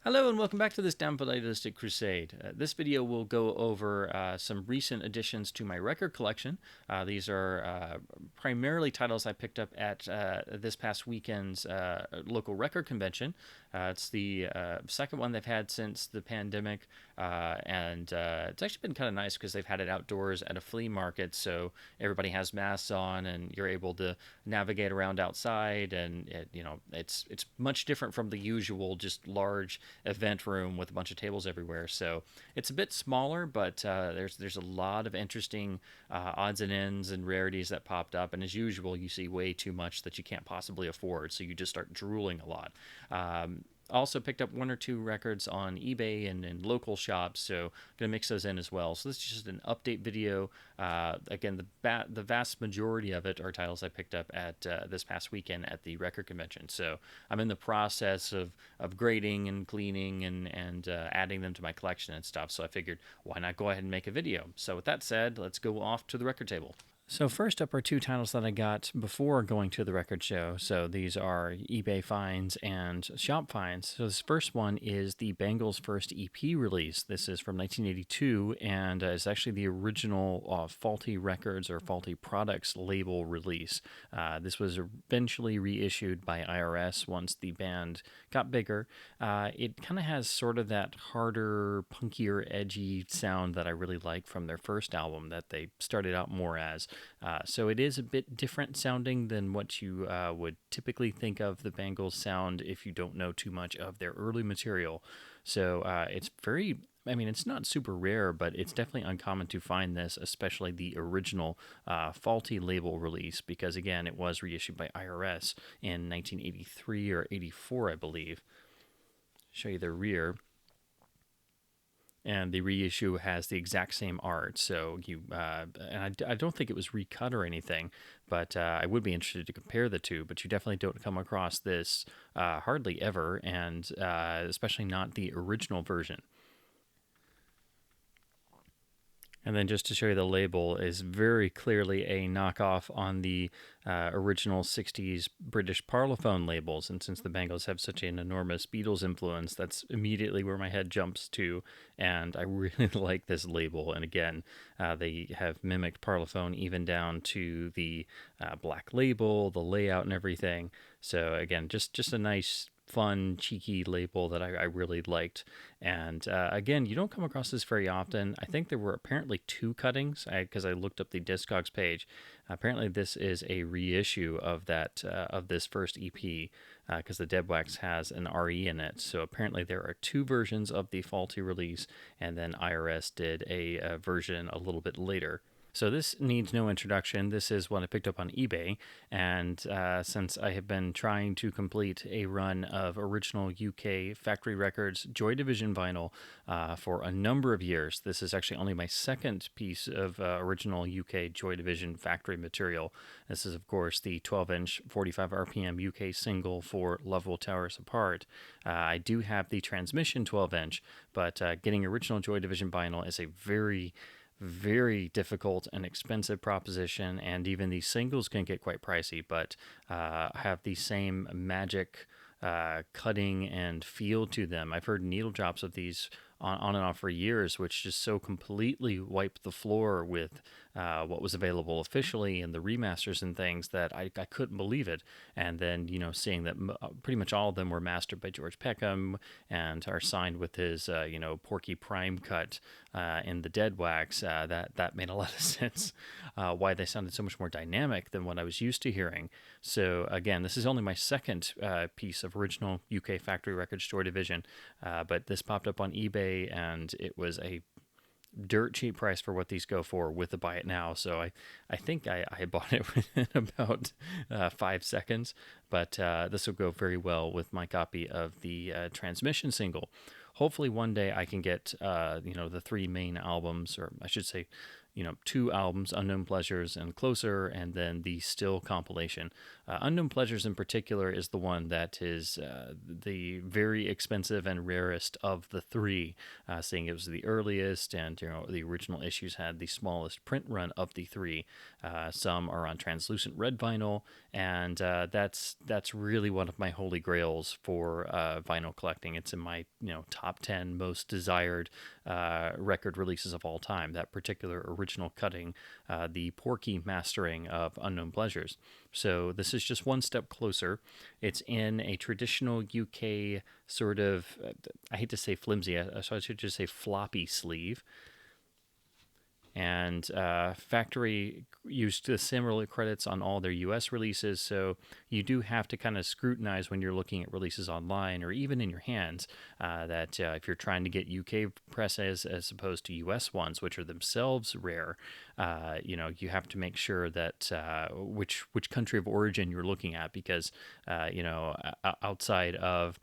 Hello and welcome back to this downloadistic crusade. This video will go over some recent additions to my record collection. These are primarily titles I picked up at this past weekend's local record convention. It's the second one they've had since the pandemic, and it's actually been kind of nice because they've had it outdoors at a flea market, so everybody has masks on and you're able to navigate around outside, and it's much different from the usual just large event room with a bunch of tables everywhere. So it's a bit smaller, but there's a lot of interesting odds and ends and rarities that popped up. And as usual, you see way too much that you can't possibly afford, so you just start drooling a lot. Also picked up one or two records on eBay and in local shops, so gonna mix those in as well. So this is just an update video. Again, the vast majority of it are titles I picked up at this past weekend at the record convention. So I'm in the process of grading and cleaning and adding them to my collection and stuff. So I figured, why not go ahead and make a video? So with that said, let's go off to the record table. So first up are two titles that I got before going to the record show. So these are eBay finds and shop finds. So this first one is the Bengals' first EP release. This is from 1982 and is actually the original Faulty Records or Faulty Products label release. This was eventually reissued by IRS once the band got bigger. It kind of has sort of that harder, punkier, edgy sound that I really like from their first album that they started out more as. So it is a bit different sounding than what you would typically think of the Bengals sound if you don't know too much of their early material. So it's very, I mean, it's not super rare, but it's definitely uncommon to find this, especially the original Faulty label release, because again, it was reissued by IRS in 1983 or 84, I believe. Show you the rear. And the reissue has the exact same art. So and I don't think it was recut or anything, but I would be interested to compare the two. But you definitely don't come across this hardly ever, and especially not the original version. And then just to show you the label is very clearly a knockoff on the original 60s British Parlophone labels. And since the Bengals have such an enormous Beatles influence, that's immediately where my head jumps to. And I really like this label. And again, they have mimicked Parlophone even down to the black label, the layout and everything. So again, just a nice fun, cheeky label that I really liked. And again, you don't come across this very often. I think there were apparently two cuttings because I looked up the Discogs page. Apparently, this is a reissue of that of this first EP because the Dead Wax has an RE in it. So apparently, there are two versions of the Faulty release, and then IRS did a version a little bit later. So this needs no introduction. This is what I picked up on eBay, and since I have been trying to complete a run of original UK Factory Records Joy Division vinyl for a number of years, this is actually only my second piece of original UK Joy Division factory material. This is, of course, the 12-inch 45 RPM UK single for Love Will Tear Us Apart. I do have the transmission 12-inch, but getting original Joy Division vinyl is a very difficult and expensive proposition, and even these singles can get quite pricey, but have the same magic cutting and feel to them. I've heard needle drops of these on and off for years, which just so completely wiped the floor with what was available officially and the remasters and things that I couldn't believe it. And then, seeing that pretty much all of them were mastered by George Peckham and are signed with his, Porky Prime cut in the Dead Wax, that made a lot of sense why they sounded so much more dynamic than what I was used to hearing. So again, this is only my second piece of original UK Factory Records Joy Division, but this popped up on eBay and it was a dirt cheap price for what these go for with the buy it now. So I think I bought it within about 5 seconds, but this will go very well with my copy of the transmission single. Hopefully one day I can get the three main albums, or I should say two albums, Unknown Pleasures and Closer, and then the Still compilation. Unknown Pleasures in particular is the one that is the very expensive and rarest of the three, seeing it was the earliest, and the original issues had the smallest print run of the three. Some are on translucent red vinyl, and that's really one of my holy grails for vinyl collecting. It's in my top 10 most desired record releases of all time. That particular original cutting, the Porky mastering of Unknown Pleasures. So this is just one step closer. It's in a traditional UK sort of, I hate to say flimsy, so I should just say floppy sleeve. And Factory used the similar credits on all their US releases, so you do have to kind of scrutinize when you're looking at releases online or even in your hands that if you're trying to get UK presses as opposed to US ones, which are themselves rare, you have to make sure that which country of origin you're looking at, because outside of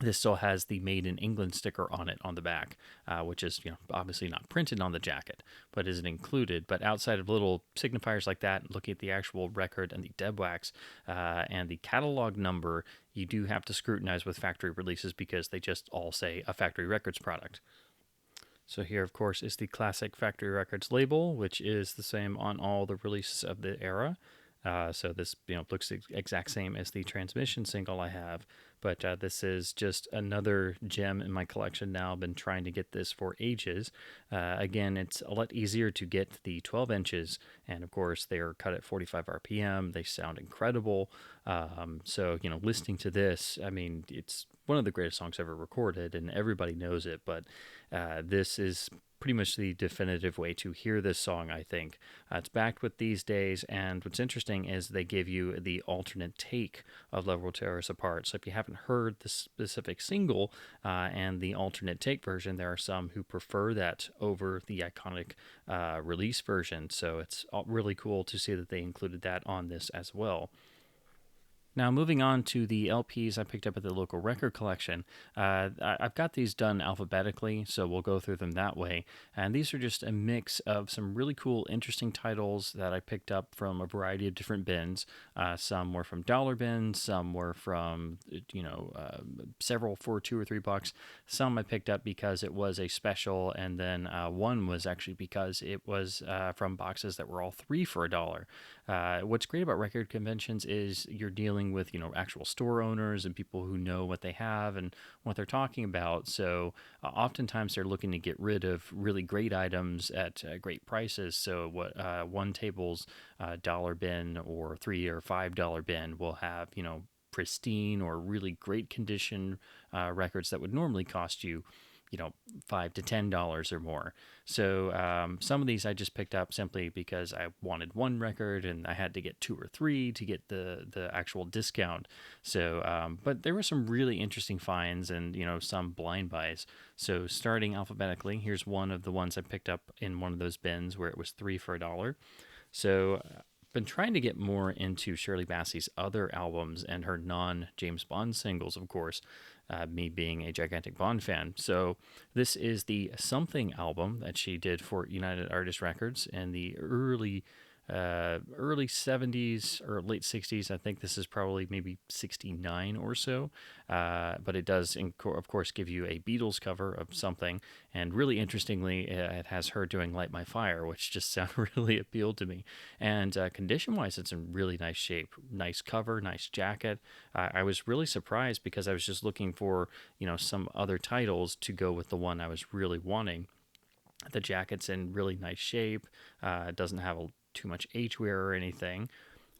this still has the Made in England sticker on it on the back, which is obviously not printed on the jacket, but isn't included. But outside of little signifiers like that, looking at the actual record and the deb wax and the catalog number, you do have to scrutinize with factory releases because they just all say a Factory Records product. So here, of course, is the classic Factory Records label, which is the same on all the releases of the era. So this looks the exact same as the Transmission single I have, but this is just another gem in my collection now. I've been trying to get this for ages. Again, it's a lot easier to get the 12 inches, and of course they are cut at 45 RPM. They sound incredible. So listening to this, I mean, it's one of the greatest songs ever recorded, and everybody knows it, but this is pretty much the definitive way to hear this song, I think. It's backed with These Days, and what's interesting is they give you the alternate take of Love Will Tear Us Apart. So if you haven't heard the specific single and the alternate take version, there are some who prefer that over the iconic release version. So it's really cool to see that they included that on this as well. Now, moving on to the LPs I picked up at the local record collection, I've got these done alphabetically, so we'll go through them that way. And these are just a mix of some really cool, interesting titles that I picked up from a variety of different bins. Some were from dollar bins, some were from, several for $2 or $3. Some I picked up because it was a special, and then one was actually because it was from boxes that were all three for $1. What's great about record conventions is you're dealing with actual store owners and people who know what they have and what they're talking about. So oftentimes they're looking to get rid of really great items at great prices. So what one table's dollar bin or $3 or $5 bin will have pristine or really great condition records that would normally cost you $5 to $10 or more. So some of these I just picked up simply because I wanted one record and I had to get 2 or 3 to get the actual discount. So, but there were some really interesting finds and some blind buys. So starting alphabetically, here's one of the ones I picked up in one of those bins where it was 3 for $1. So been trying to get more into Shirley Bassey's other albums and her non-James Bond singles, of course, me being a gigantic Bond fan. So this is the Something album that she did for United Artists Records in the early 70s or late 60s. I think this is probably maybe 69 or so. But it does, of course, give you a Beatles cover of Something. And really interestingly, it has her doing Light My Fire, which just really appealed to me. And condition-wise, it's in really nice shape. Nice cover, nice jacket. I was really surprised because I was just looking for, some other titles to go with the one I was really wanting. The jacket's in really nice shape. It doesn't have too much H wear or anything.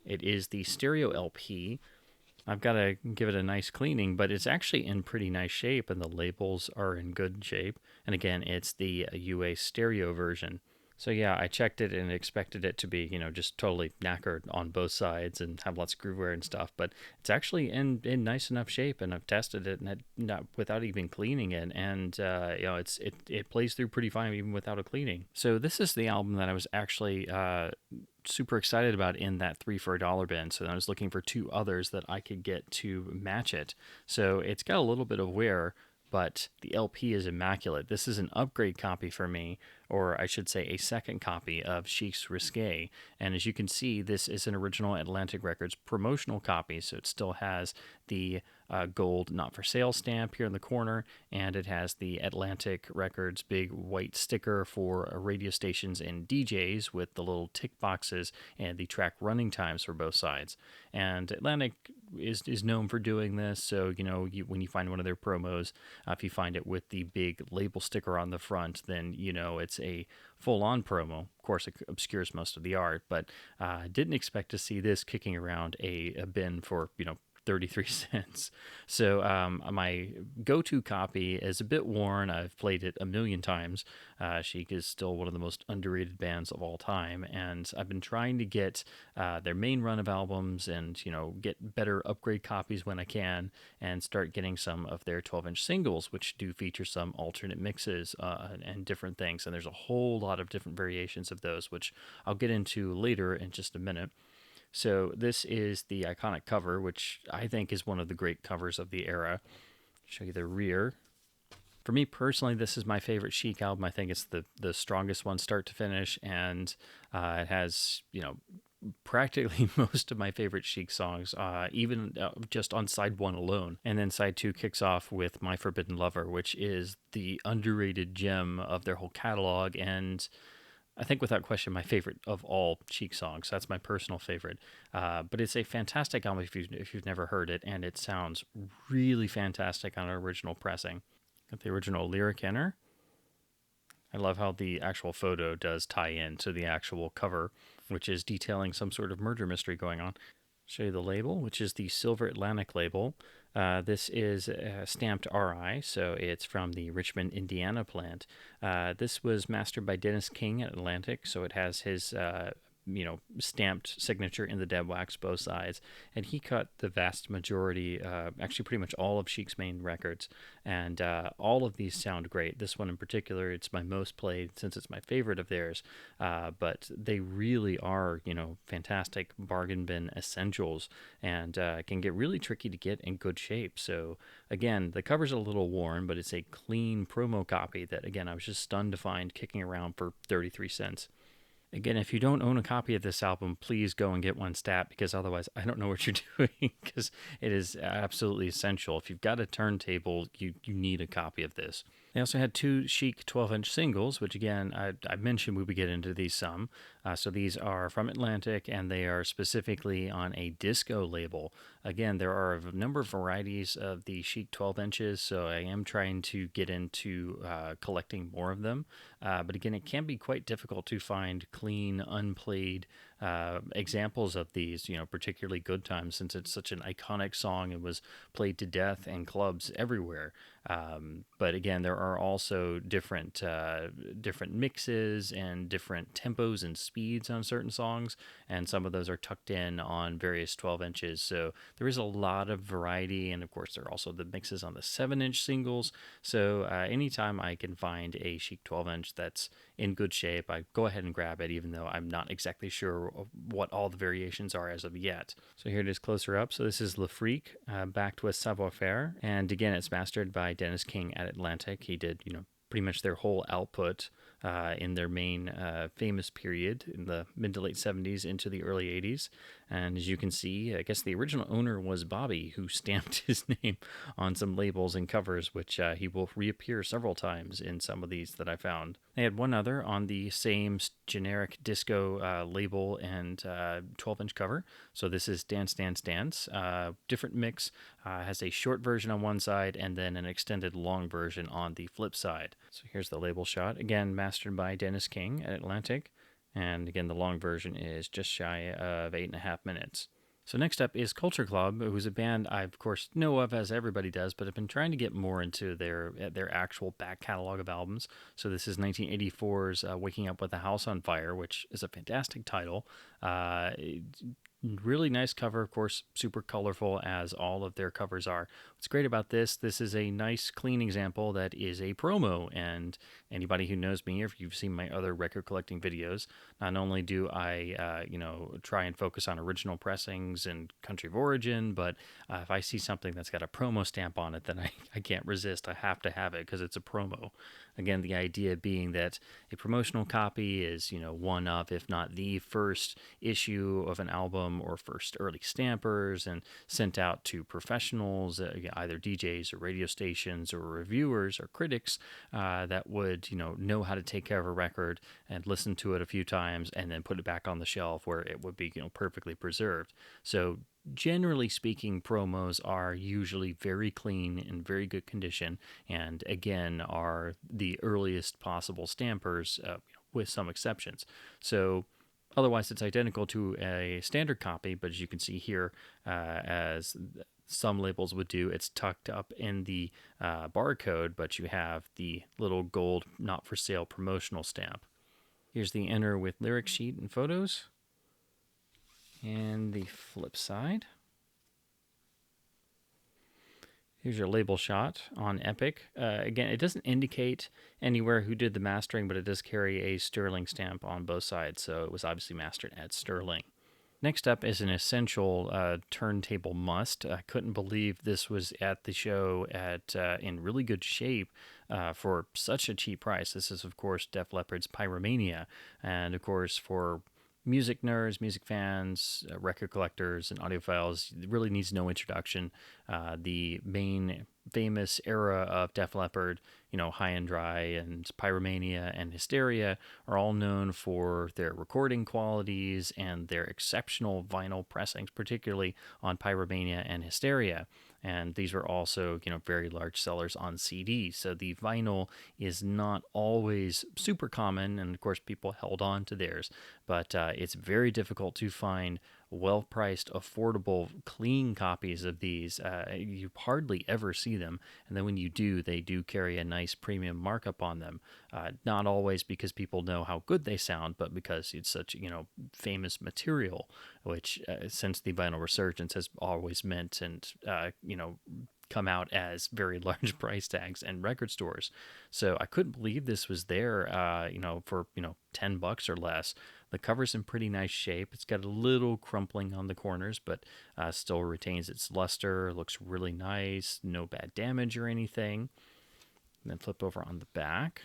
It is the stereo LP. I've got to give it a nice cleaning, but it's actually in pretty nice shape and the labels are in good shape. And again, it's the UA stereo version. So yeah, I checked it and expected it to be, just totally knackered on both sides and have lots of groove wear and stuff. But it's actually in nice enough shape, and I've tested it and not without even cleaning it, and it plays through pretty fine even without a cleaning. So this is the album that I was actually super excited about in that 3 for $1 bin. So I was looking for 2 others that I could get to match it. So it's got a little bit of wear, but the LP is immaculate. This is an upgrade copy for me or I should say, a second copy of Chic's Risque. And as you can see, this is an original Atlantic Records promotional copy, so it still has the gold not for sale stamp here in the corner, and it has the Atlantic Records big white sticker for radio stations and DJs with the little tick boxes and the track running times for both sides. And Atlantic is known for doing this, so when you find one of their promos, if you find it with the big label sticker on the front, then it's a full-on promo. Of course, it obscures most of the art, but didn't expect to see this kicking around a bin for 33 cents. So my go-to copy is a bit worn. I've played it a million times. Chic is still one of the most underrated bands of all time, and I've been trying to get their main run of albums and get better upgrade copies when I can, and start getting some of their 12-inch singles, which do feature some alternate mixes and different things. And there's a whole lot of different variations of those, which I'll get into later in just a minute. So this is the iconic cover, which I think is one of the great covers of the era. Show you the rear. For me personally, this is my favorite Chic album. I think it's the strongest one start to finish, and it has practically most of my favorite Chic songs, even just on side one alone. And then side two kicks off with My Forbidden Lover, which is the underrated gem of their whole catalog, and I think without question my favorite of all Chic songs. That's my personal favorite. But it's a fantastic album if you've never heard it, and it sounds really fantastic on an original pressing. Got the original lyric in her. I love how the actual photo does tie in to the actual cover, which is detailing some sort of murder mystery going on. Show you the label, which is the Silver Atlantic label. This is stamped RI, so it's from the Richmond, Indiana plant. This was mastered by Dennis King at Atlantic, so it has his stamped signature in the dead wax both sides, and he cut the vast majority, actually pretty much all of Chic's main records, and all of these sound great. This one in particular, it's my most played since it's my favorite of theirs, but they really are fantastic bargain bin essentials, and can get really tricky to get in good shape. So again, the cover's a little worn, but it's a clean promo copy that, again, I was just stunned to find kicking around for 33 cents. Again, if you don't own a copy of this album, please go and get one stat, because otherwise I don't know what you're doing, because it is absolutely essential. If you've got a turntable, you need a copy of this. They also had two Chic 12-inch singles, which again, I mentioned we would get into these some. So these are from Atlantic, and they are specifically on a disco label. Again, there are a number of varieties of the Chic 12 inches, so I am trying to get into collecting more of them. But again, it can be quite difficult to find clean, unplayed examples of these, particularly Good Times, since it's such an iconic song and was played to death in clubs everywhere. But again, there are also different mixes and different tempos and speeds on certain songs, and some of those are tucked in on various 12 inches. So there is a lot of variety, and of course, there are also the mixes on the 7-inch singles. So anytime I can find a Chic 12-inch that's in good shape, I go ahead and grab it, even though I'm not exactly sure what all the variations are as of yet. So here it is closer up. So this is Le Freak, backed with Savoir Faire, and again, it's mastered by Dennis King at Atlantic. He did, pretty much their whole output in their main famous period in the mid to late 70s into the early 80s. And as you can see, I guess the original owner was Bobby, who stamped his name on some labels and covers, which he will reappear several times in some of these that I found. They had one other on the same generic disco label and 12-inch cover. So this is Dance, Dance, Dance. Different mix, has a short version on one side and then an extended long version on the flip side. So here's the label shot. Again, mastered by Dennis King at Atlantic. And again, the long version is just shy of 8.5 minutes. So next up is Culture Club, who's a band I, of course, know of, as everybody does, but I've been trying to get more into their actual back catalog of albums. So this is 1984's Waking Up with a House on Fire, which is a fantastic title. Really nice cover, of course, super colorful as all of their covers are. What's great about this is a nice, clean example that is a promo. And anybody who knows me, or if you've seen my other record collecting videos, not only do I, try and focus on original pressings and country of origin, but if I see something that's got a promo stamp on it, then I can't resist. I have to have it because it's a promo. Again, the idea being that a promotional copy is, one of, if not the first issue of an album or first early stampers and sent out to professionals, either DJs or radio stations or reviewers or critics that would, know how to take care of a record and listen to it a few times and then put it back on the shelf where it would be, perfectly preserved. So generally speaking, promos are usually very clean and very good condition, and again, are the earliest possible stampers, with some exceptions. So, otherwise, it's identical to a standard copy, but as you can see here, as some labels would do, it's tucked up in the barcode, but you have the little gold not for sale promotional stamp. Here's the enter with lyric sheet and photos. And the flip side. Here's your label shot on Epic. Again, it doesn't indicate anywhere who did the mastering, but it does carry a Sterling stamp on both sides, so it was obviously mastered at Sterling. Next up is an essential turntable must. I couldn't believe this was at the show at in really good shape for such a cheap price. This is, of course, Def Leppard's Pyromania, and of course, for music nerds, music fans, record collectors, and audiophiles, it really needs no introduction. The main famous era of Def Leppard, High and Dry and Pyromania and Hysteria are all known for their recording qualities and their exceptional vinyl pressings, particularly on Pyromania and Hysteria. And these were also, very large sellers on CD. So the vinyl is not always super common, and of course, people held on to theirs. But it's very difficult to find well-priced, affordable, clean copies of these. You hardly ever see them, and then when you do, they do carry a nice premium markup on them. Not always because people know how good they sound, but because it's such famous material, which since the vinyl resurgence has always meant and come out as very large price tags and record stores. So I couldn't believe this was there, for $10 or less. The cover's in pretty nice shape. It's got a little crumpling on the corners, but still retains its luster. Looks really nice. No bad damage or anything. And then flip over on the back.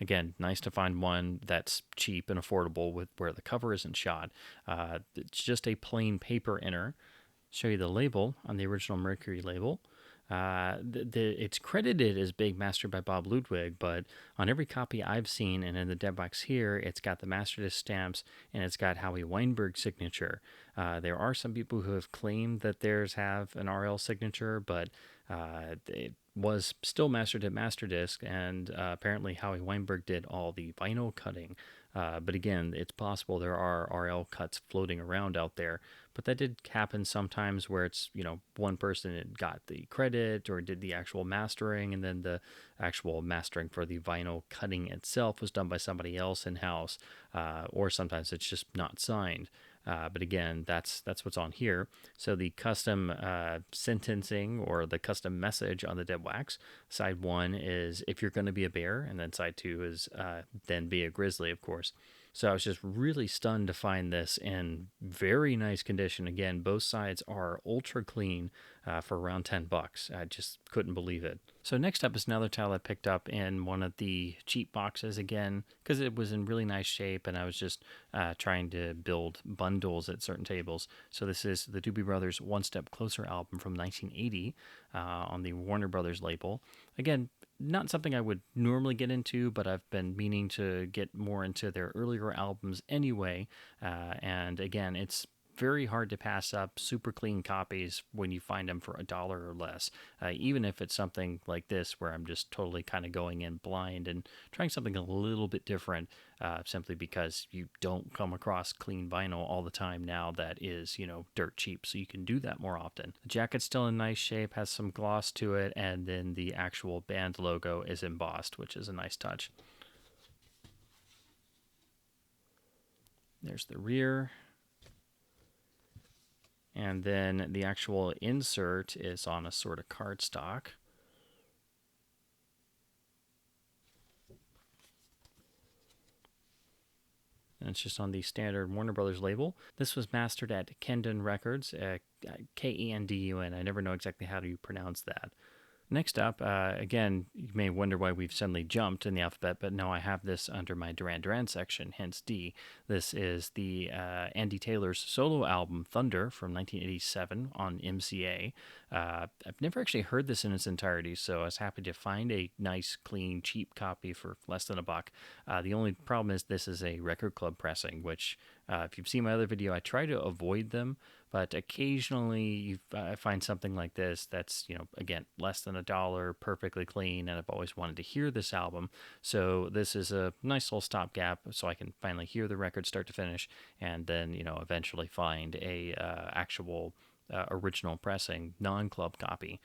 Again, nice to find one that's cheap and affordable with where the cover isn't shot. It's just a plain paper inner. Show you the label on the original Mercury label. It's credited as being mastered by Bob Ludwig, but on every copy I've seen and in the dead box here, it's got the Masterdisk stamps and it's got Howie Weinberg's signature. There are some people who have claimed that theirs have an RL signature, but it was still mastered at Masterdisk, and apparently Howie Weinberg did all the vinyl cutting. But again, it's possible there are RL cuts floating around out there. But that did happen sometimes where it's, one person had got the credit or did the actual mastering, and then the actual mastering for the vinyl cutting itself was done by somebody else in-house, or sometimes it's just not signed. But again, that's what's on here. So the custom sentencing or the custom message on the dead wax, side one is if you're going to be a bear, and then side two is then be a grizzly, of course. So I was just really stunned to find this in very nice condition. Again, both sides are ultra clean for around $10. I just couldn't believe it. So next up is another tile I picked up in one of the cheap boxes again, because it was in really nice shape and I was just trying to build bundles at certain tables. So this is the Doobie Brothers One Step Closer album from 1980 on the Warner Brothers label. Again, not something I would normally get into, but I've been meaning to get more into their earlier albums anyway. And again, it's very hard to pass up super clean copies when you find them for $1 or less, even if it's something like this where I'm just totally kind of going in blind and trying something a little bit different, simply because you don't come across clean vinyl all the time now that is, dirt cheap, so you can do that more often. The jacket's still in nice shape, has some gloss to it, and then the actual band logo is embossed, which is a nice touch. There's the rear. And then the actual insert is on a sort of cardstock. And it's just on the standard Warner Brothers label. This was mastered at Kendon Records, Kendun. I never know exactly how to pronounce that. Next up, again, you may wonder why we've suddenly jumped in the alphabet, but no, I have this under my Duran Duran section, hence D. This is the Andy Taylor's solo album, Thunder, from 1987 on MCA. I've never actually heard this in its entirety, so I was happy to find a nice, clean, cheap copy for less than $1. The only problem is this is a record club pressing, which, if you've seen my other video, I try to avoid them. But occasionally I find something like this that's, again, less than $1, perfectly clean, and I've always wanted to hear this album. So this is a nice little stopgap so I can finally hear the record start to finish, and then, eventually find a actual original pressing, non-club copy.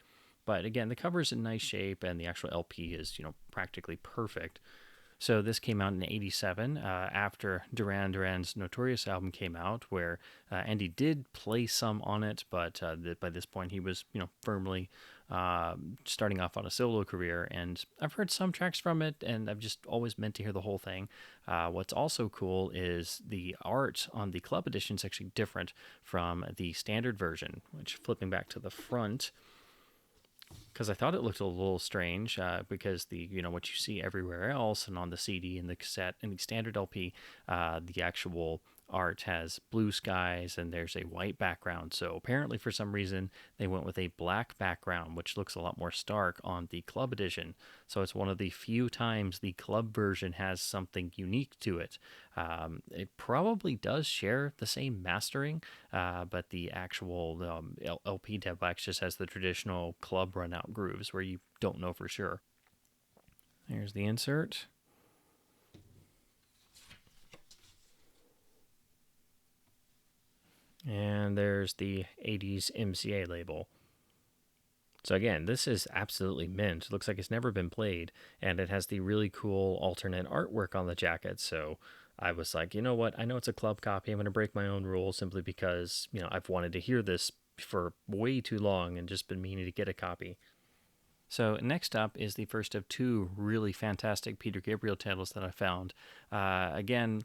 But again, the cover is in nice shape, and the actual LP is, practically perfect. So this came out in '87 after Duran Duran's Notorious album came out, where Andy did play some on it, but by this point he was, firmly starting off on a solo career. And I've heard some tracks from it, and I've just always meant to hear the whole thing. What's also cool is the art on the club edition is actually different from the standard version, which, flipping back to the front, because I thought it looked a little strange, because what you see everywhere else and on the CD and the cassette and the standard LP, the actual art has blue skies and there's a white background. So apparently for some reason they went with a black background, which looks a lot more stark on the club edition. So it's one of the few times the club version has something unique to it. It probably does share the same mastering, but the actual LP dev box just has the traditional club run out grooves where you don't know for sure. There's the insert. And there's the 80s MCA label. So again, this is absolutely mint. It looks like it's never been played, and it has the really cool alternate artwork on the jacket. So I was like, you know what? I know it's a club copy. I'm going to break my own rule simply because, I've wanted to hear this for way too long and just been meaning to get a copy. So next up is the first of two really fantastic Peter Gabriel titles that I found. Again,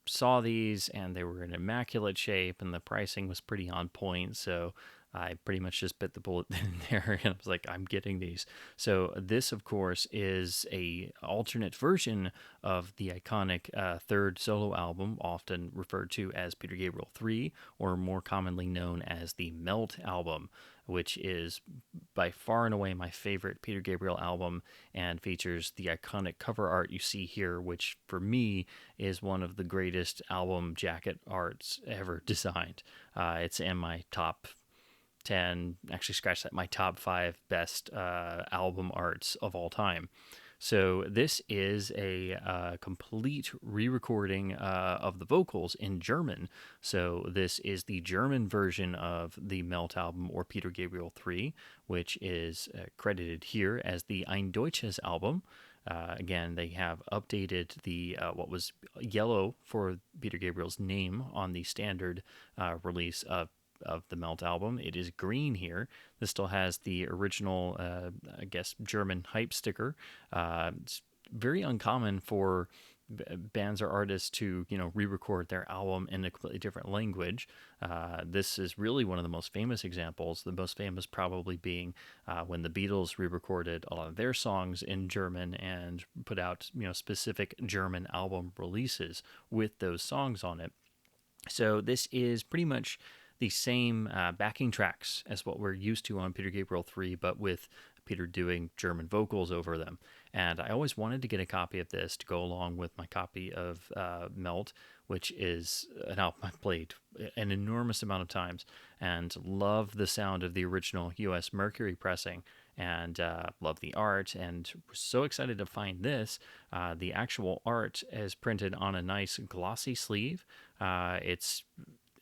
saw these and they were in immaculate shape and the pricing was pretty on point, so I pretty much just bit the bullet in there and I was like, I'm getting these. So this, of course, is a alternate version of the iconic third solo album, often referred to as Peter Gabriel 3, or more commonly known as the Melt album, which is by far and away my favorite Peter Gabriel album and features the iconic cover art you see here, which for me is one of the greatest album jacket arts ever designed. It's in my top 10, actually scratch that, my top 5 best album arts of all time. So this is a complete re-recording of the vocals in German. So this is the German version of the Melt album, or Peter Gabriel 3, which is credited here as the Ein Deutsches album. Again, they have updated the what was yellow for Peter Gabriel's name on the standard release of the Melt album. It is green here. This still has the original, I guess, German hype sticker. It's very uncommon for bands or artists to, re-record their album in a completely different language. This is really one of the most famous examples. The most famous probably being when the Beatles re-recorded a lot of their songs in German and put out, specific German album releases with those songs on it. So this is pretty much the same backing tracks as what we're used to on Peter Gabriel 3, but with Peter doing German vocals over them. And I always wanted to get a copy of this to go along with my copy of Melt, which is an album I've played an enormous amount of times and love the sound of the original US Mercury pressing, and love the art, and was so excited to find this. The actual art is printed on a nice glossy sleeve. It's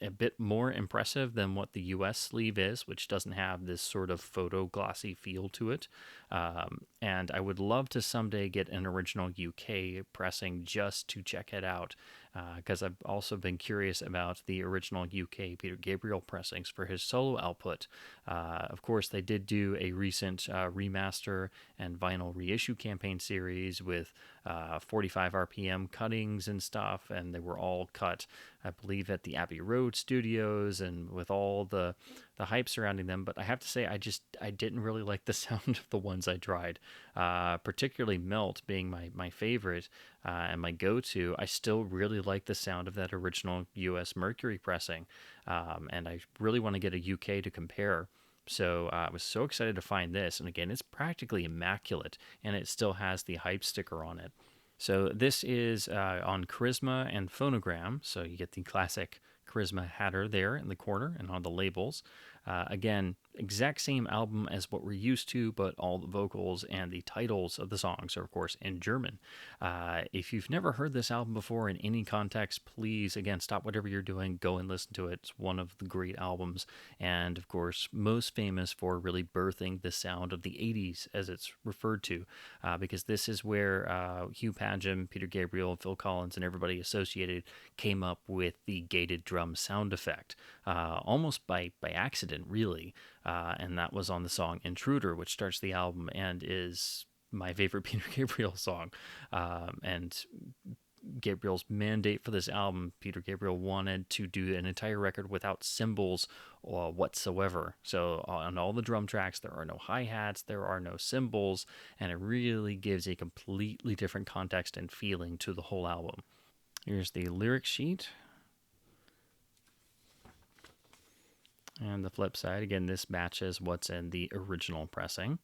a bit more impressive than what the US sleeve is, which doesn't have this sort of photo glossy feel to it. And I would love to someday get an original UK pressing just to check it out. because I've also been curious about the original UK Peter Gabriel pressings for his solo output. Of course, they did do a recent remaster and vinyl reissue campaign series with 45 RPM cuttings and stuff, and they were all cut, I believe, at the Abbey Road studios and with all the hype surrounding them. But I have to say, I didn't really like the sound of the ones I tried, particularly Melt being my favorite and my go-to. I still really like the sound of that original US Mercury pressing, and I really want to get a UK to compare. So I was so excited to find this, and again, it's practically immaculate, and it still has the hype sticker on it. So this is on Charisma and Phonogram. So you get the classic Charisma header there in the corner and on the labels. Again, exact same album as what we're used to, but all the vocals and the titles of the songs are, of course, in German. If you've never heard this album before in any context, please, again, stop whatever you're doing, go and listen to it. It's one of the great albums, and, of course, most famous for really birthing the sound of the 80s, as it's referred to, because this is where Hugh Padgham, Peter Gabriel, Phil Collins, and everybody associated came up with the gated drum sound effect, almost by accident, really. And that was on the song Intruder, which starts the album and is my favorite Peter Gabriel song. And Gabriel's mandate for this album, Peter Gabriel wanted to do an entire record without cymbals whatsoever. So on all the drum tracks, there are no hi-hats, there are no cymbals, and it really gives a completely different context and feeling to the whole album. Here's the lyric sheet. And the flip side, again, this matches what's in the original pressing.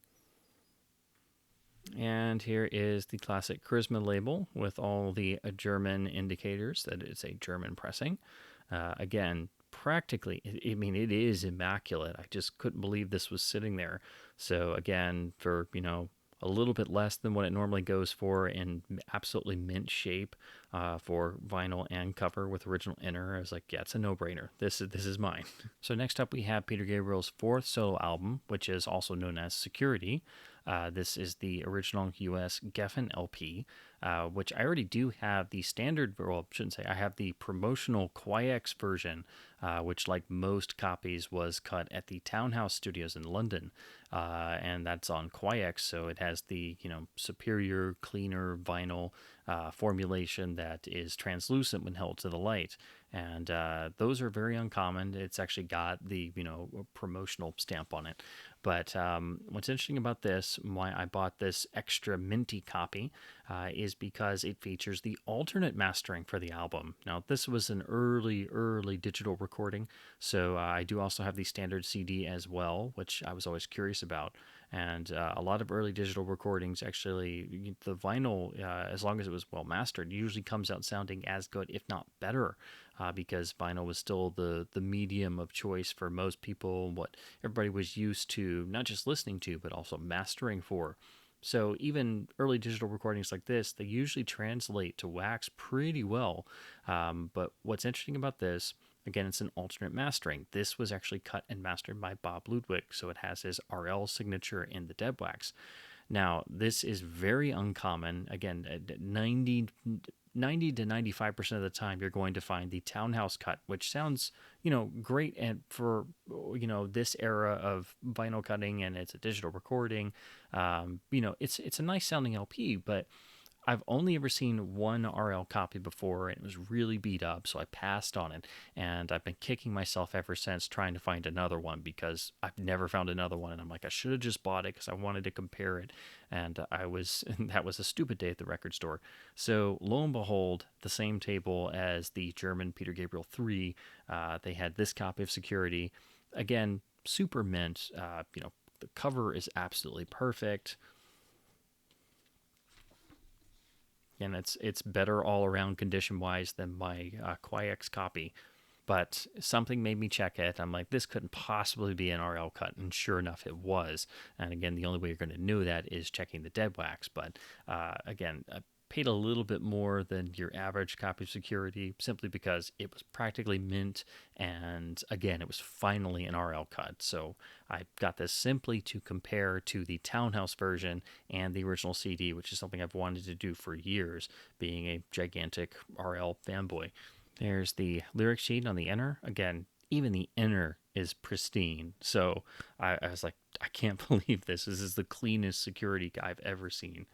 And here is the classic Charisma label with all the German indicators that it's a German pressing. Again, practically, I mean, it is immaculate. I just couldn't believe this was sitting there. So again, for, a little bit less than what it normally goes for in absolutely mint shape for vinyl and cover with original inner. I was like, yeah, it's a no-brainer. This is mine. So next up we have Peter Gabriel's fourth solo album, which is also known as Security. This is the original US Geffen LP, which I already do have the standard, well, I shouldn't say, I have the promotional Quiex version, which, like most copies, was cut at the Townhouse Studios in London. And that's on Quiex, so it has the, superior, cleaner vinyl formulation that is translucent when held to the light. And those are very uncommon. It's actually got the, promotional stamp on it. But what's interesting about this, why I bought this extra minty copy, is because it features the alternate mastering for the album. Now, this was an early digital recording, so I do also have the standard CD as well, which I was always curious about. And a lot of early digital recordings, actually, the vinyl, as long as it was well mastered, usually comes out sounding as good, if not better, because vinyl was still the medium of choice for most people, what everybody was used to, not just listening to, but also mastering for. So even early digital recordings like this, they usually translate to wax pretty well. But what's interesting about this, again, it's an alternate mastering. This was actually cut and mastered by Bob Ludwig, so it has his RL signature in the dead wax. Now, this is very uncommon. Again, 90 to 95% of the time, you're going to find the Townhouse cut, which sounds, great and for, this era of vinyl cutting, and it's a digital recording. It's a nice sounding LP, but I've only ever seen one RL copy before, and it was really beat up, so I passed on it. And I've been kicking myself ever since trying to find another one because I've never found another one. And I'm like, I should have just bought it because I wanted to compare it. And that was a stupid day at the record store. So lo and behold, the same table as the German Peter Gabriel 3, they had this copy of Security. Again, super mint. The cover is absolutely perfect. And it's better all around condition wise than my Quiex copy. But something made me check it. I'm like, this couldn't possibly be an RL cut, and sure enough, it was. And again, the only way you're going to know that is checking the dead wax. But again, paid a little bit more than your average copy of security simply because it was practically mint. And again, it was finally an RL cut. So I got this simply to compare to the Townhouse version and the original CD, which is something I've wanted to do for years, being a gigantic RL fanboy. There's the lyric sheet on the inner. Again, even the inner is pristine. So I was like, I can't believe this. This is the cleanest security I've ever seen.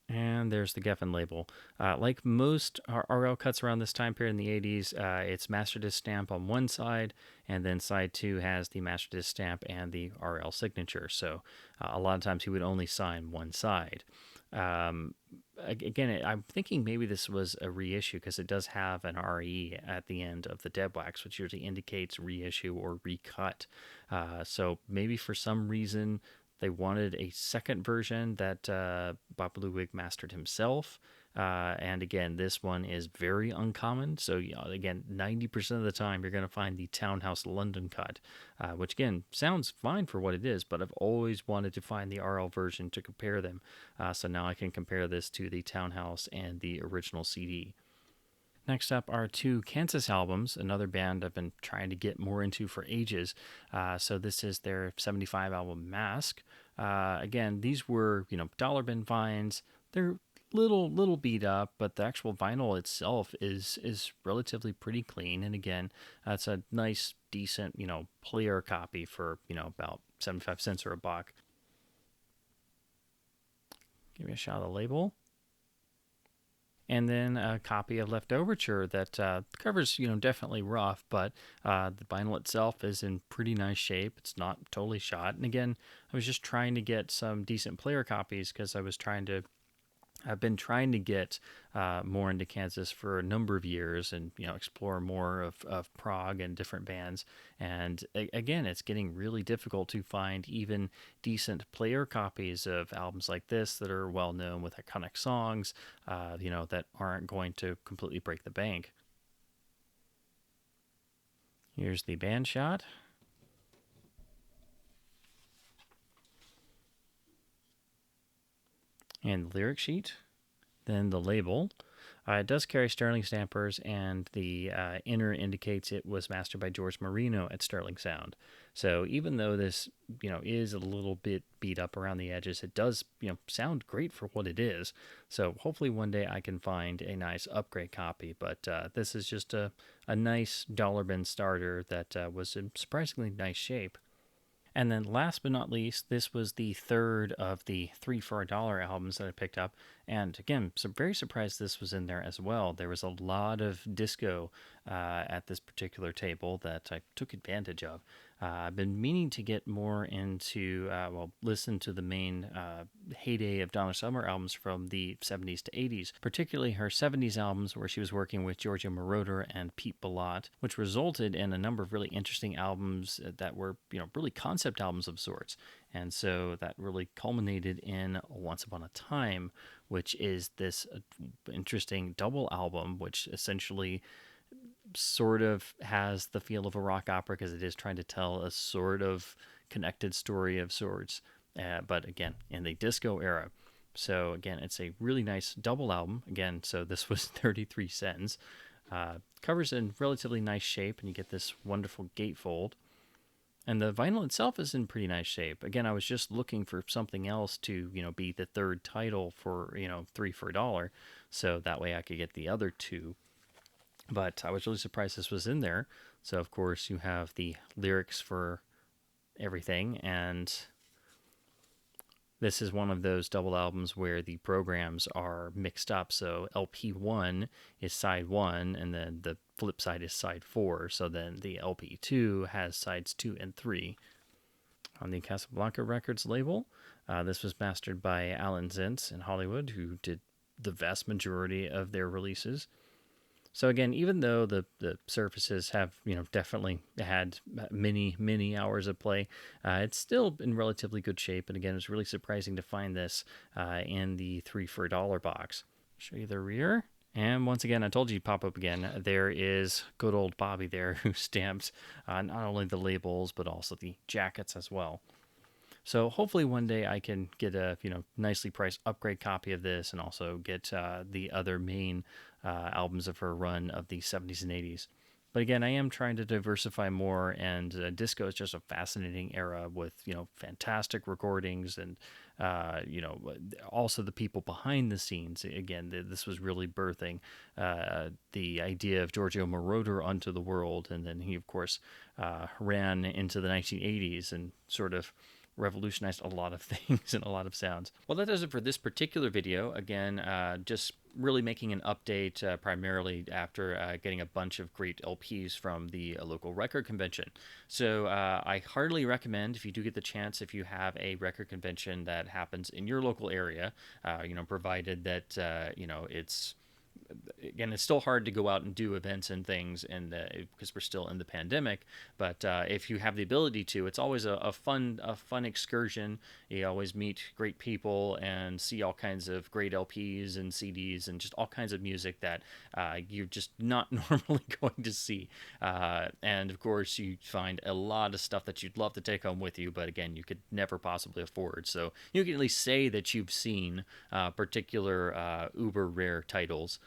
And there's the Geffen label. Like most RL cuts around this time period in the 80s, it's Masterdisc stamp on one side, and then side two has the Masterdisc stamp and the RL signature. So a lot of times he would only sign one side. Um, Again, I'm thinking maybe this was a reissue because it does have an RE at the end of the dead wax, which usually indicates reissue or recut. So maybe for some reason they wanted a second version that Bob Ludwig mastered himself. And again, this one is very uncommon. So, again, 90% of the time you're going to find the Townhouse London cut, which again sounds fine for what it is, but I've always wanted to find the RL version to compare them. So now I can compare this to the Townhouse and the original CD. Next up are two Kansas albums, another band I've been trying to get more into for ages. So this is their 75 album Mask. Again, these were, dollar bin vines. They're little beat up, but the actual vinyl itself is relatively pretty clean. And again, it's a nice, decent, player copy for, about 75 cents or a buck. Give me a shot of the label. And then a copy of Left Overture that the cover's definitely rough, but the vinyl itself is in pretty nice shape. It's not totally shot. And again, I was just trying to get some decent player copies because I've been trying to get more into Kansas for a number of years and explore more of Prague and different bands. And again, it's getting really difficult to find even decent player copies of albums like this that are well known with iconic songs, that aren't going to completely break the bank. Here's the band shot and the lyric sheet. Then the label. It does carry Sterling stampers, and the inner indicates it was mastered by George Marino at Sterling Sound. So even though this, is a little bit beat up around the edges, it does, sound great for what it is. So hopefully one day I can find a nice upgrade copy. But this is just a nice dollar bin starter that was in surprisingly nice shape. And then last but not least, this was the third of the 3 for a Dollar albums that I picked up. And again, so very surprised this was in there as well. There was a lot of disco at this particular table that I took advantage of. I've been meaning to get more into, listen to the main heyday of Donna Summer albums from the 70s to 80s, particularly her 70s albums where she was working with Giorgio Moroder and Pete Bellotte, which resulted in a number of really interesting albums that were, really concept albums of sorts. And so that really culminated in Once Upon a Time, which is this interesting double album, which essentially sort of has the feel of a rock opera because it is trying to tell a sort of connected story of sorts, but again, in the disco era. So again, it's a really nice double album. Again, so this was 33 cents. Covers in relatively nice shape, and you get this wonderful gatefold. And the vinyl itself is in pretty nice shape. Again, I was just looking for something else to, be the third title for, 3 for a dollar. So that way I could get the other two. But I was really surprised this was in there. So, of course, you have the lyrics for everything. And this is one of those double albums where the programs are mixed up. So LP1 is side 1, and then the flip side is side 4. So then the LP2 has sides 2 and 3. On the Casablanca Records label, this was mastered by Alan Zintz in Hollywood, who did the vast majority of their releases. So again, even though the surfaces have, definitely had many hours of play, it's still in relatively good shape. And again, it's really surprising to find this in the 3 for a dollar box. Show you the rear. And once again, I told you pop up again. There is good old Bobby there who stamped not only the labels but also the jackets as well. So hopefully one day I can get a nicely priced upgrade copy of this, and also get the other main albums of her run of the 70s and 80s. But again, I am trying to diversify more, and disco is just a fascinating era with fantastic recordings, and also the people behind the scenes. Again, this was really birthing the idea of Giorgio Moroder onto the world, and then he of course ran into the 1980s and sort of revolutionized a lot of things and a lot of sounds. Well, that does it for this particular video. Again, just really making an update primarily after getting a bunch of great LPs from the local record convention. So I heartily recommend, if you do get the chance, if you have a record convention that happens in your local area, provided that it's again, it's still hard to go out and do events and things, and because we're still in the pandemic. But if you have the ability to, it's always a fun excursion. You always meet great people and see all kinds of great LPs and CDs and just all kinds of music that you're just not normally going to see. And of course, you find a lot of stuff that you'd love to take home with you, but again, you could never possibly afford. So you can at least say that you've seen particular uber rare titles.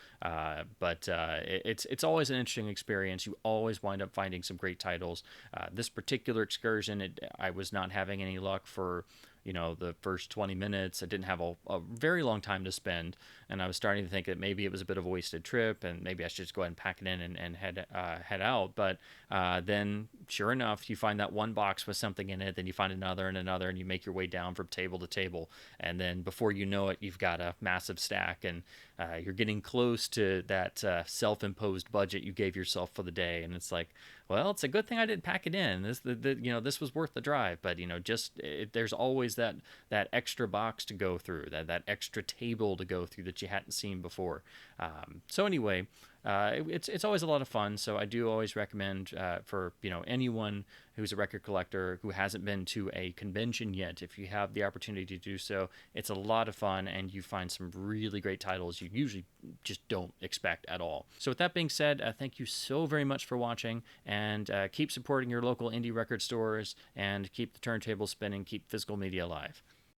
It's always an interesting experience. You always wind up finding some great titles. This particular excursion, I was not having any luck for the first 20 minutes. I didn't have a very long time to spend, and I was starting to think that maybe it was a bit of a wasted trip, and maybe I should just go ahead and pack it in and head out. But then, sure enough, you find that one box with something in it, then you find another and another, and you make your way down from table to table, and then before you know it, you've got a massive stack, and you're getting close to that self-imposed budget you gave yourself for the day, and it's like, well, it's a good thing I didn't pack it in. This was worth the drive. But there's always that extra box to go through, that extra table to go through that you hadn't seen before. So anyway, it's always a lot of fun. So I do always recommend for anyone who's a record collector who hasn't been to a convention yet, if you have the opportunity to do so, it's a lot of fun, and you find some really great titles you usually just don't expect at all. So with that being said, thank you so very much for watching, and keep supporting your local indie record stores, and keep the turntable spinning, keep physical media alive.